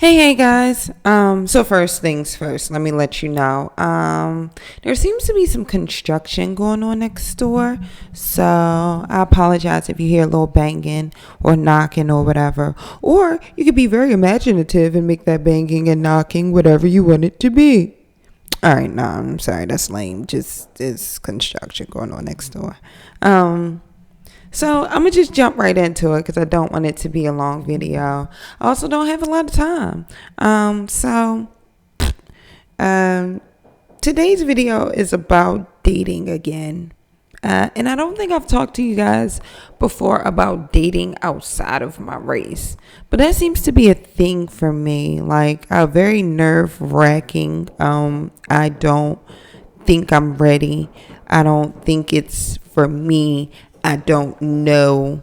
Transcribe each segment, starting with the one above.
Hey guys. So first things first, let me let you know. There seems to be some construction going on next door. So I apologize if you hear a little banging or knocking or whatever. Or you could be very imaginative and make that banging and knocking whatever you want it to be. Alright, no, I'm sorry, that's lame. Just there's construction going on next door. So I'm gonna just jump right into it because I don't want it to be a long video. I also don't have a lot of time. So today's video is about dating again. And I don't think I've talked to you guys before about dating outside of my race. But that seems to be a thing for me. Like a very nerve wracking. I don't think I'm ready. I don't think it's for me. I don't know,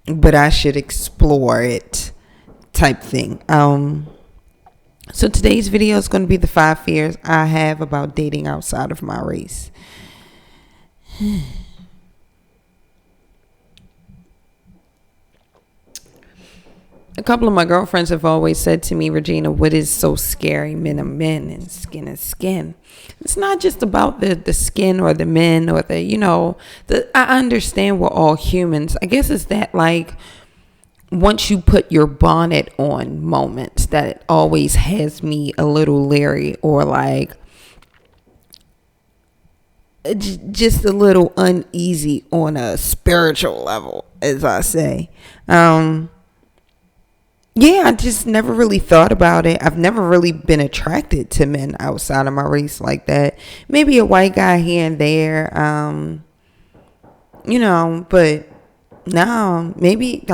but I should explore it type thing. So today's video is going to be the 5 fears I have about dating outside of my race. A couple of my girlfriends have always said to me, Regina, what is so scary? Men are men and skin is skin. It's not just about the skin or the men or I understand we're all humans. I guess it's that like once you put your bonnet on moments that it always has me a little leery or like just a little uneasy on a spiritual level, as I say. Yeah, I just never really thought about it. I've never really been attracted to men outside of my race like that. Maybe a white guy here and there, but no, maybe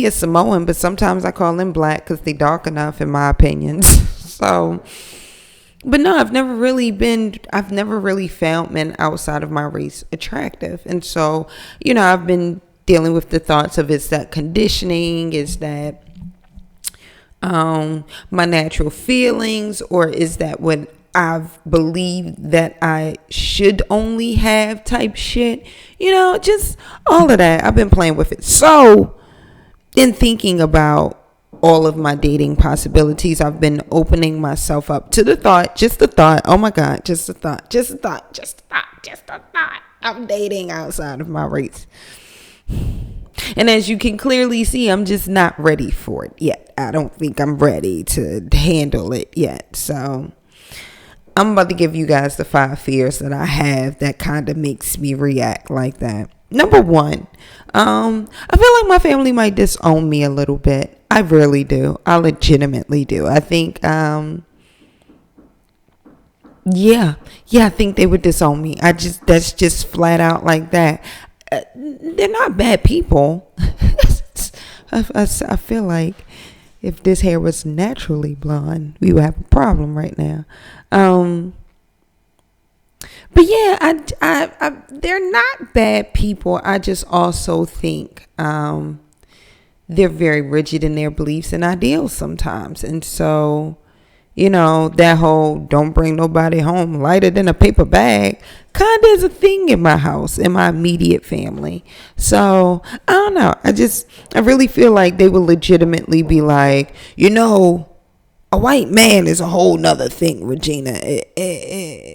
a Samoan, but sometimes I call them black because they dark enough in my opinions. So, but no, I've never really found men outside of my race attractive. And so, I've been dealing with the thoughts of is that conditioning, is that my natural feelings, or is that what I've believed that I should only have type shit, just all of that. I've been playing with it. So in thinking about all of my dating possibilities, I've been opening myself up to just the thought, oh my God, just the thought, I'm dating outside of my race. And as you can clearly see, I'm just not ready for it yet. I don't think I'm ready to handle it yet. So I'm about to give you guys the 5 fears that I have that kind of makes me react like that. Number 1, I feel like my family might disown me a little bit. I really do. I legitimately do. I think, I think they would disown me. That's just flat out like that. They're not bad people. I feel like if this hair was naturally blonde, we would have a problem right now. But yeah, they're not bad people. I just also think they're very rigid in their beliefs and ideals sometimes. And so, that whole don't bring nobody home lighter than a paper bag kind of is a thing in my house, in my immediate family. So I don't know. I really feel like they will legitimately be like, a white man is a whole nother thing, Regina.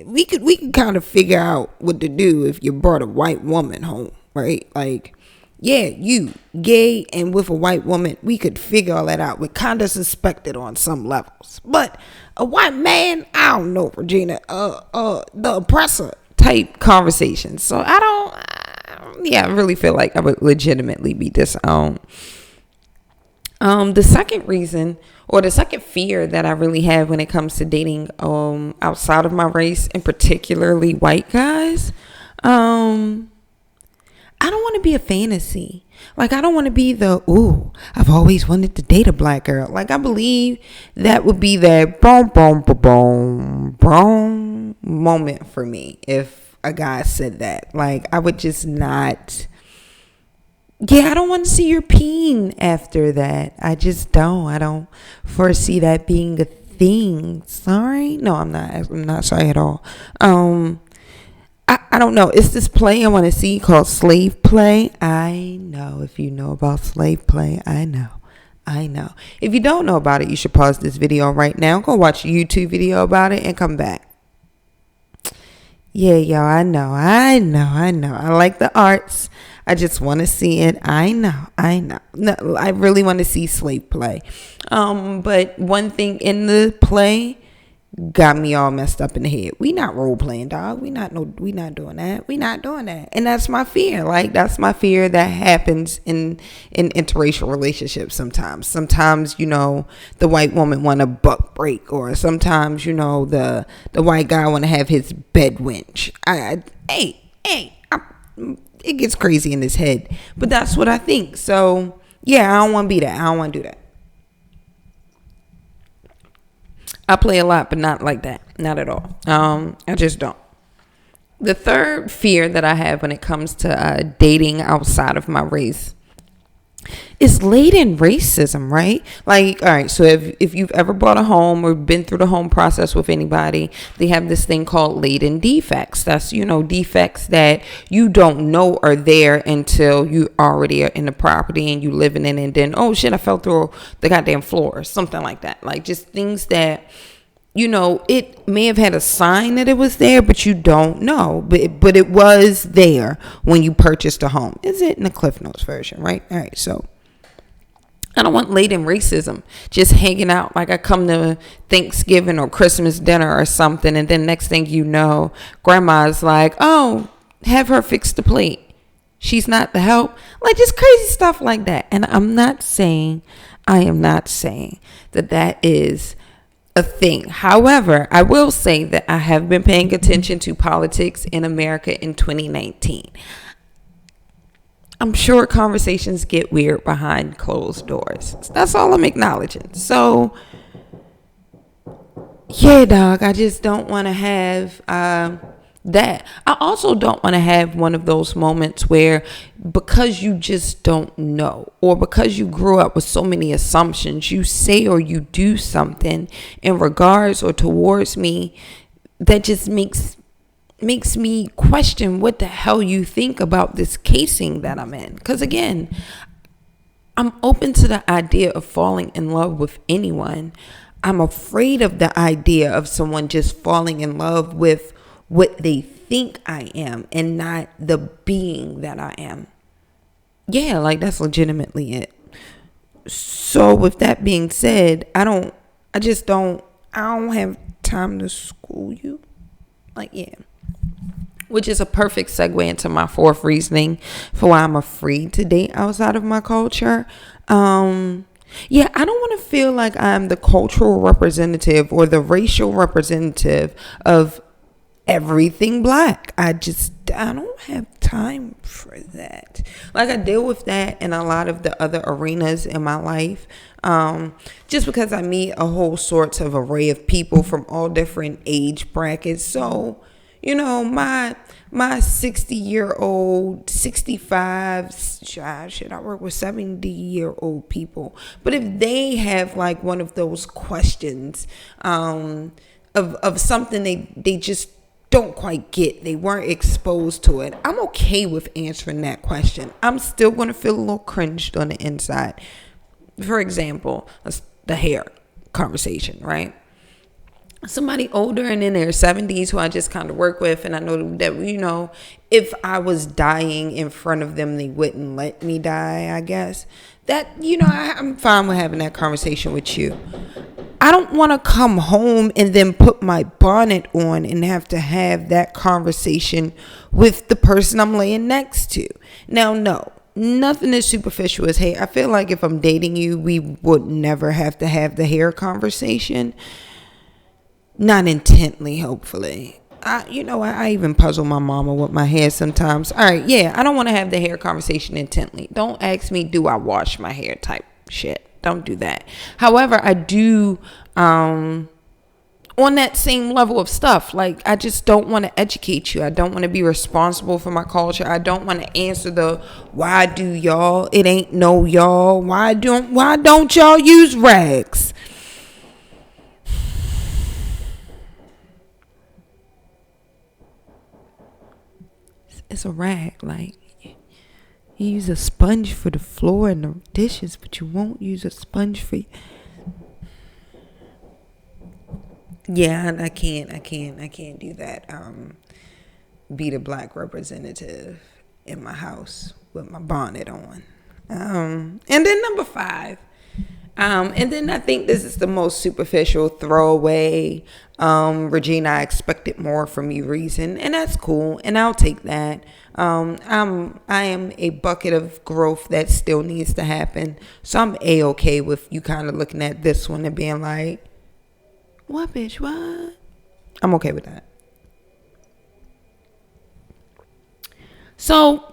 We could kind of figure out what to do if you brought a white woman home, right? Like, yeah, you gay and with a white woman, we could figure all that out. We're kind of suspected on some levels, but a white man, I don't know, Regina. The oppressor type conversations. So I really feel like I would legitimately be disowned. The second reason, or the second fear that I really have when it comes to dating outside of my race, and particularly white guys, I don't want to be a fantasy. Like, I don't want to be I've always wanted to date a black girl. Like, I believe that would be that boom, boom, boom, boom, boom moment for me if a guy said that. Like, I would just not. Yeah, I don't want to see your peen after that. I just don't. I don't foresee that being a thing. Sorry? No, I'm not. I'm not sorry at all. I don't know. It's this play I want to see called Slave Play. I know if you know about slave play. I know. I know. If you don't know about it, you should pause this video right now. Go watch a YouTube video about it and come back. Yeah, y'all, I know. I like the arts. I just want to see it. I know. No, I really want to see slave play. But one thing in the play got me all messed up in the head. We not role playing, dog. We not doing that. We not doing that. And that's my fear. Like, that's my fear that happens in interracial relationships sometimes. Sometimes, the white woman want a buck break, or sometimes, the white guy want to have his bed wench. It gets crazy in his head. But that's what I think. So, yeah, I don't want to be that. I don't want to do that. I play a lot, but not like that. Not at all. I just don't. The third fear that I have when it comes to dating outside of my race is latent racism, right? Like, all right, so if you've ever bought a home or been through the home process with anybody, they have this thing called latent defects. That's, defects that you don't know are there until you already are in the property and you living in it, and then, oh shit, I fell through the goddamn floor or something like that. Like, just things that, it may have had a sign that it was there, but you don't know. But it was there when you purchased a home. Is it in the Cliff Notes version, right? All right, so I don't want latent racism just hanging out. Like, I come to Thanksgiving or Christmas dinner or something, and then next thing you know, grandma's like, oh, have her fix the plate. She's not the help. Like, just crazy stuff like that. And I am not saying that is a thing. However, I will say that I have been paying attention to politics in America in 2019. I'm sure conversations get weird behind closed doors. That's all I'm acknowledging. So, yeah, dog, I just don't want to have that. I also don't want to have one of those moments where, because you just don't know, or because you grew up with so many assumptions, you say or you do something in regards or towards me that just makes me question what the hell you think about this casing that I'm in. Because again, I'm open to the idea of falling in love with anyone. I'm afraid of the idea of someone just falling in love with what they think I am and not the being that I am. Yeah, like, that's legitimately it. So with that being said, I don't have time to school you. Like, yeah. Which is a perfect segue into my fourth reasoning for why I'm afraid to date outside of my culture. Yeah, I don't want to feel like I'm the cultural representative or the racial representative of everything black. I don't have time for that. Like, I deal with that in a lot of the other arenas in my life, just because I meet a whole sorts of array of people from all different age brackets. So, my 60-year-old, 65, shit, I work with 70-year-old people. But if they have like one of those questions of something they just don't quite get, they weren't exposed to it, I'm okay with answering that question. I'm still going to feel a little cringed on the inside. For example, the hair conversation, right? Somebody older and in their 70s who I just kind of work with, and I know that, if I was dying in front of them, they wouldn't let me die, I guess. That, I'm fine with having that conversation with you. I don't want to come home and then put my bonnet on and have to have that conversation with the person I'm laying next to. Now, no, nothing as superficial as hair. I feel like if I'm dating you, we would never have to have the hair conversation. Not intently, hopefully. I even puzzle my mama with my hair sometimes. All right, yeah, I don't want to have the hair conversation intently. Don't ask me, do I wash my hair type shit. Don't do that. However, I do, on that same level of stuff, like, I just don't want to educate you. I don't want to be responsible for my culture. I don't want to answer the, why do y'all? It ain't no y'all. Why don't y'all use rags? It's a rag, like, You use a sponge for the floor and the dishes, but you won't use a sponge for... Yeah, I can't do that. Be the black representative in my house with my bonnet on. And then number 5. And then I think this is the most superficial throwaway, Regina, I expected more from you reason, and that's cool, and I'll take that. I am a bucket of growth that still needs to happen, so I'm a-okay with you kind of looking at this one and being like, what, bitch, what? I'm okay with that. So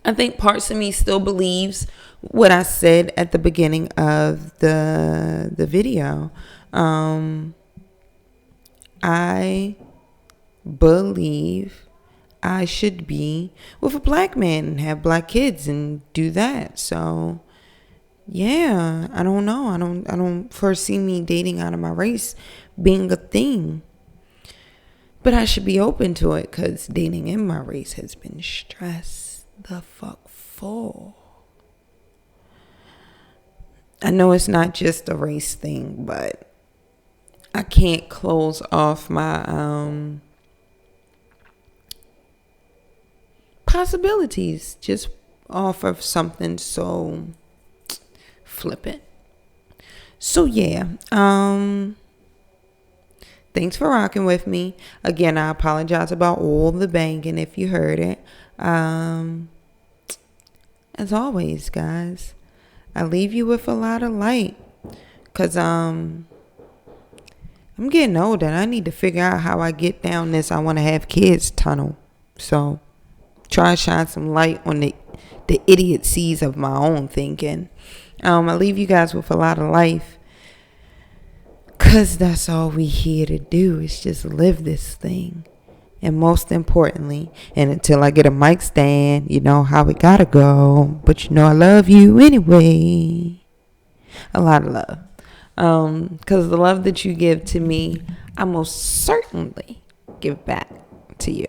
I think parts of me still believes what I said at the beginning of the video. I believe I should be with a black man and have black kids and do that. So yeah, I don't know. I don't foresee me dating out of my race being a thing. But I should be open to it because dating in my race has been stress the fuck full. I know it's not just a race thing, but I can't close off my possibilities just off of something so flippant. So yeah, thanks for rocking with me. Again, I apologize about all the banging if you heard it. As always, guys, I leave you with a lot of light because I'm getting older and I need to figure out how I get down this I want to have kids tunnel. So try to shine some light on the idiocies of my own thinking. I leave you guys with a lot of life because that's all we here to do is just live this thing. And most importantly, and until I get a mic stand, you know how it gotta go. But you know I love you anyway. A lot of love. Because the love that you give to me, I most certainly give back to you.